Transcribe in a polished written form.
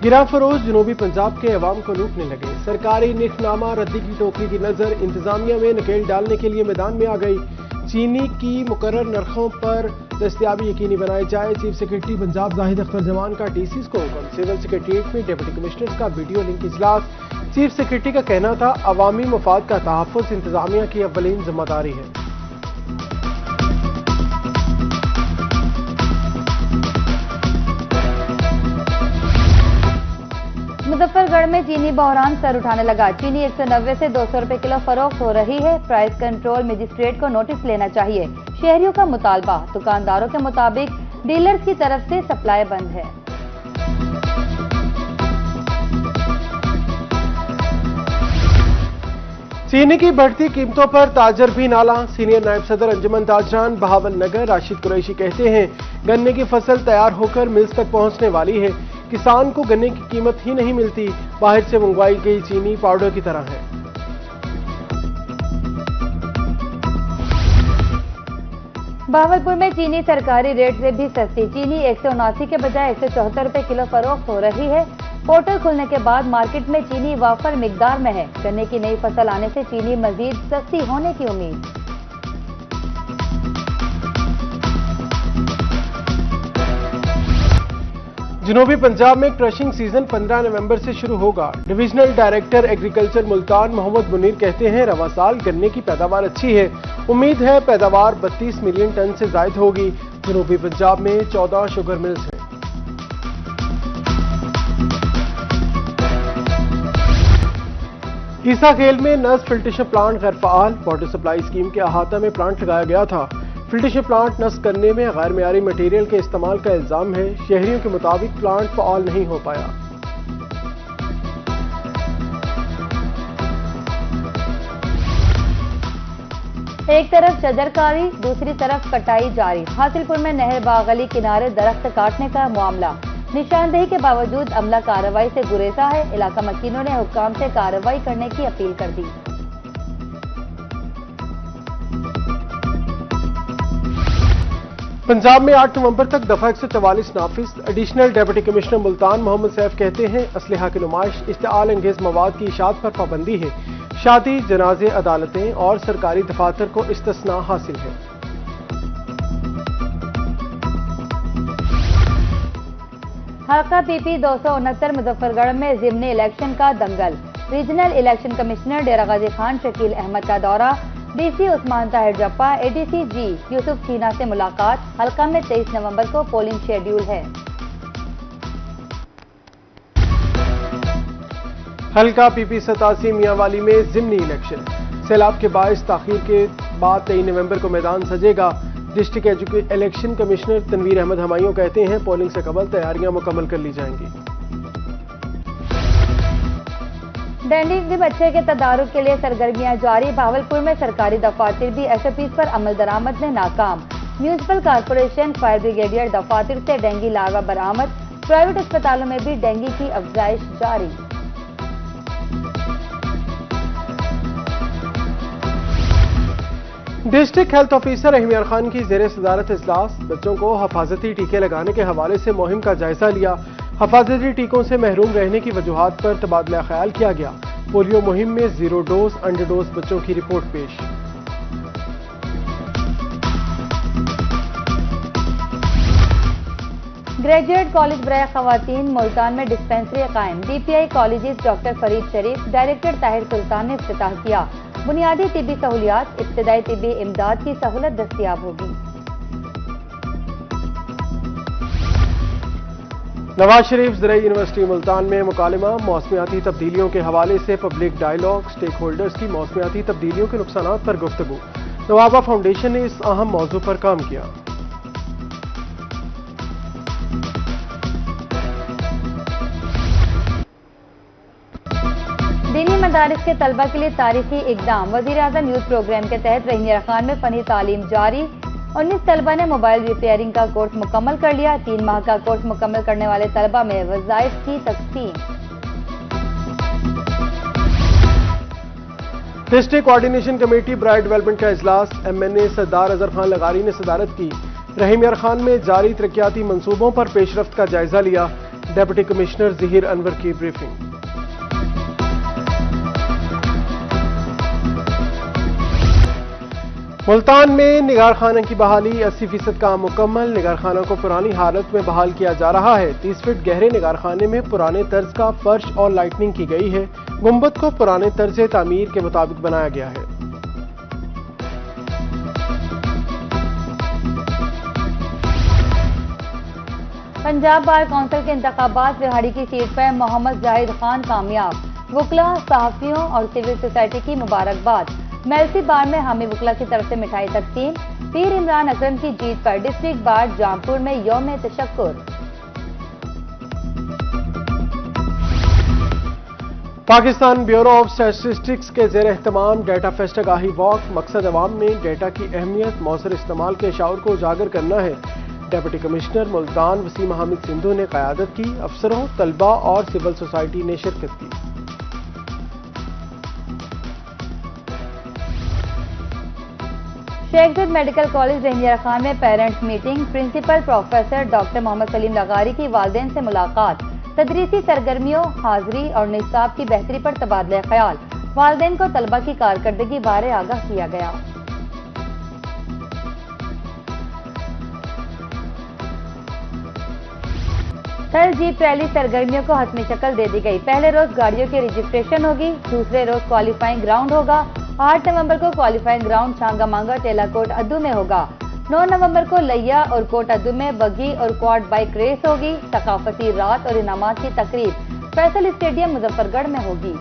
गिरा फरोज जनूबी पंजाब के अवाम को लूटने लगे। सरकारी निखनामा रद्दी की टोकरी की नजर इंतजामिया में नकेल डालने के लिए मैदान में आ गई। चीनी की मुकर्रर नरखों पर दस्तयाबी यकीनी बनाई जाए। चीफ सेक्रेटरी पंजाब जाहिद अख्तर जमान का डीसीज को हुक्म। सिविल सेक्रेटरीट में डिप्टी कमिश्नर्स का वीडियो लिंक इजलास। चीफ सेक्रेटरी का कहना था अवामी मफाद का तहफ़्फ़ुज़ इंतजामिया की अव्वलीन जिम्मेदारी है। मुजफ्फरगढ़ में चीनी बहरान सर उठाने लगा। चीनी 190 से 200 रुपए किलो फरोख्त हो रही है। प्राइस कंट्रोल मजिस्ट्रेट को नोटिस लेना चाहिए। शहरियों का मुतालबा। दुकानदारों के मुताबिक डीलर्स की तरफ से सप्लाई बंद है। चीनी की बढ़ती कीमतों पर ताजर भी नाला। सीनियर नायब सदर अंजुमन ताजरान बहावल नगर राशिद कुरैशी कहते हैं गन्ने की फसल तैयार होकर मिल्स तक पहुंचने वाली है। किसान को गन्ने की कीमत ही नहीं मिलती। बाहर से मंगवाई गई चीनी पाउडर की तरह है। बहावलपुर में चीनी सरकारी रेट से भी सस्ती। चीनी 179 के बजाय 174 रुपए किलो फरोख्त हो रही है। पोर्टल खुलने के बाद मार्केट में चीनी वाफर मिकदार में है। गन्ने की नई फसल आने से चीनी मजीद सस्ती होने की उम्मीद। जनूबी पंजाब में क्रशिंग सीजन 15 नवंबर से शुरू होगा। Divisional director agriculture Multan Mohammad Munir कहते हैं रवा साल गन्ने की पैदावार अच्छी है। उम्मीद है पैदावार 32 मिलियन टन से जायद होगी। जनूबी पंजाब में 14 शुगर मिल्स हैं। ईसा खेल में नस फिल्ट्रेशन प्लांट गैर फ़ाल। वाटर सप्लाई स्कीम के अहाता में प्लांट लगाया गया था। फिल्ट्रेशन प्लांट नस करने में गैर मेयारी मटीरियल के इस्तेमाल का इल्जाम है। शहरियों के मुताबिक प्लांट फ़ाल नहीं हो पाया। एक तरफ शजरकारी दूसरी तरफ कटाई जारी। हासिलपुर में नहर बागली किनारे दरख्त काटने का मामला। निशानदेही के बावजूद अमला कार्रवाई से गुरेजा है। इलाका मकीनों ने हुक्काम से कार्रवाई करने की अपील कर दी। पंजाब में 8 नवंबर तक दफा 144 नाफिज। Additional deputy commissioner Multan Muhammad Saif कहते हैं असलहा की नुमाइश इश्तिआल अंगेज मवाद की इशात पर पाबंदी है। शादी जनाजे अदालतें और सरकारी दफातर को इस्तिस्ना हासिल है। हल्का पीपी 269 मुजफ्फरगढ़ में ज़िमनी इलेक्शन का दंगल। रीजनल इलेक्शन कमिश्नर डेरा गाजी खान शकील अहमद का दौरा। डीसी उस्मान ताहिर जप्पा एडीसी जी यूसुफ छीना से मुलाकात। हल्का में 23 नवंबर को पोलिंग शेड्यूल है। हल्का पीपी 87 मियांवाली में ज़िमनी इलेक्शन। सैलाब के बायस ताखीर के बाद 23 नवंबर को मैदान सजेगा। District election commissioner Tanveer Ahmad Humayun कहते हैं पोलिंग से कबल तैयारियां मुकम्मल कर ली जाएंगी। डंडी बच्चे के तदारुक के लिए सरगर्मियां जारी। बहावलपुर में सरकारी दफातर भी एसओपीज पर अमल दरामद में नाकाम। म्यूनिसिपल कॉर्पोरेशन फायर ब्रिगेडियर दफातर से डेंगू लार्वा बरामद। प्राइवेट अस्पतालों में भी डेंगू की अफजाइश जारी। डिस्ट्रिक्ट हेल्थ ऑफिसर रहीम खान की ज़ेरे सदारत इजलास। बच्चों को हफाजती टीके लगाने के हवाले से मुहिम का जायजा लिया। हफाजती टीकों से महरूम रहने की वजूहात पर तबादला ख्याल किया गया। पोलियो मुहिम में 0 डोज अंडर डोज बच्चों की रिपोर्ट पेश। ग्रेजुएट कॉलेज बराए खवातीन मुल्तान में डिस्पेंसरी कायम। डीपीआई कॉलेजिस्ट डॉक्टर फरीद शरीफ डायरेक्टर ताहिर सुल्तान ने इफ्तिताह किया। बुनियादी तिबी सहूलियात इब्तदाई तिबी इमदाद की सहूलत दस्तयाब होगी। नवाज शरीफ ज़राई यूनिवर्सिटी मुल्तान में मुकालमा। मौसमियाती तब्दीलियों के हवाले से पब्लिक डायलॉग। स्टेक होल्डर्स की मौसमियाती तब्दीलियों के नुकसानात पर गुफ्तगू। नवाबा फाउंडेशन ने इस अहम मौजू पर काम किया। दीनी मदारिस के तलबा के लिए तारीखी इकदाम। वज़ीर-ए-आज़म यूथ प्रोग्राम के तहत रहीम खान में फनी तालीम जारी। 19 तलबा ने मोबाइल रिपेयरिंग का कोर्स मुकम्मल कर लिया। 3 माह का कोर्स मुकम्मल करने वाले तलबा में वज़ाइफ की तक़सीम। District coordination committee bright development का इजलास। MNA सरदार अजहर खान लगारी ने सदारत की। रहीम खान में जारी तरक्याती मंसूबों पर पेशरफ्त का जायजा लिया। ڈپٹی کمشنر ظہیر انور کی بریفنگ۔ ملتان میں نگار خانہ کی بحالی 80% کام مکمل، نگار خانہ کو پرانی حالت میں بحال کیا جا رہا ہے۔ 30 فٹ گہرے نگار خانے میں پرانے طرز کا فرش اور لائٹنگ کی گئی ہے، گنبد کو پرانے طرز تعمیر کے مطابق بنایا گیا ہے۔ پنجاب بار کونسل کے انتخابات وہاڑی کی سیٹ پر محمد زاہد خان کامیاب، وکلاء، صحافیوں اور سول سوسائٹی کی مبارکباد۔ میلسی بار میں حامی وکلاء کی طرف سے مٹھائی تقسیم، پیر عمران اکرم کی جیت پر ڈسٹرکٹ بار جامپور میں یوم تشکر۔ پاکستان بیورو آف اسٹیٹسٹکس کے زیر اہتمام ڈیٹا فیسٹ آگاہی واک، مقصد عوام میں ڈیٹا کی اہمیت، مؤثر استعمال کے شعور کو اجاگر کرنا ہے۔ ڈپٹی کمشنر ملتان وسیم حامد سندھو نے قیادت کی، افسروں، طلباء اور سول سوسائٹی نے شرکت کی۔ شیخ زاید میڈیکل کالج رحمدیار خان میں parents meeting, principal professor doctor Muhammad Saleem لغاری کی والدین سے ملاقات، تدریسی سرگرمیوں، حاضری اور نصاب کی بہتری پر تبادلہ خیال، والدین کو طلبہ کی کارکردگی بارے آگاہ کیا گیا۔ تھرڈ جیپ ریلی سرگرمیوں کو حتمی شکل دے دی گئی، پہلے روز گاڑیوں کی رجسٹریشن ہوگی، دوسرے روز کوالیفائنگ گراؤنڈ ہوگا۔ 8 نومبر کو کوالیفائنگ گراؤنڈ چھانگا مانگا ٹیلا کوٹ ادو میں ہوگا۔ 9 نومبر کو لیا اور کوٹ ادو میں بگی اور کوارڈ بائک ریس ہوگی۔ ثقافتی رات اور انعامات کی تقریب فیصل اسٹیڈیم مظفر گڑھ میں ہوگی۔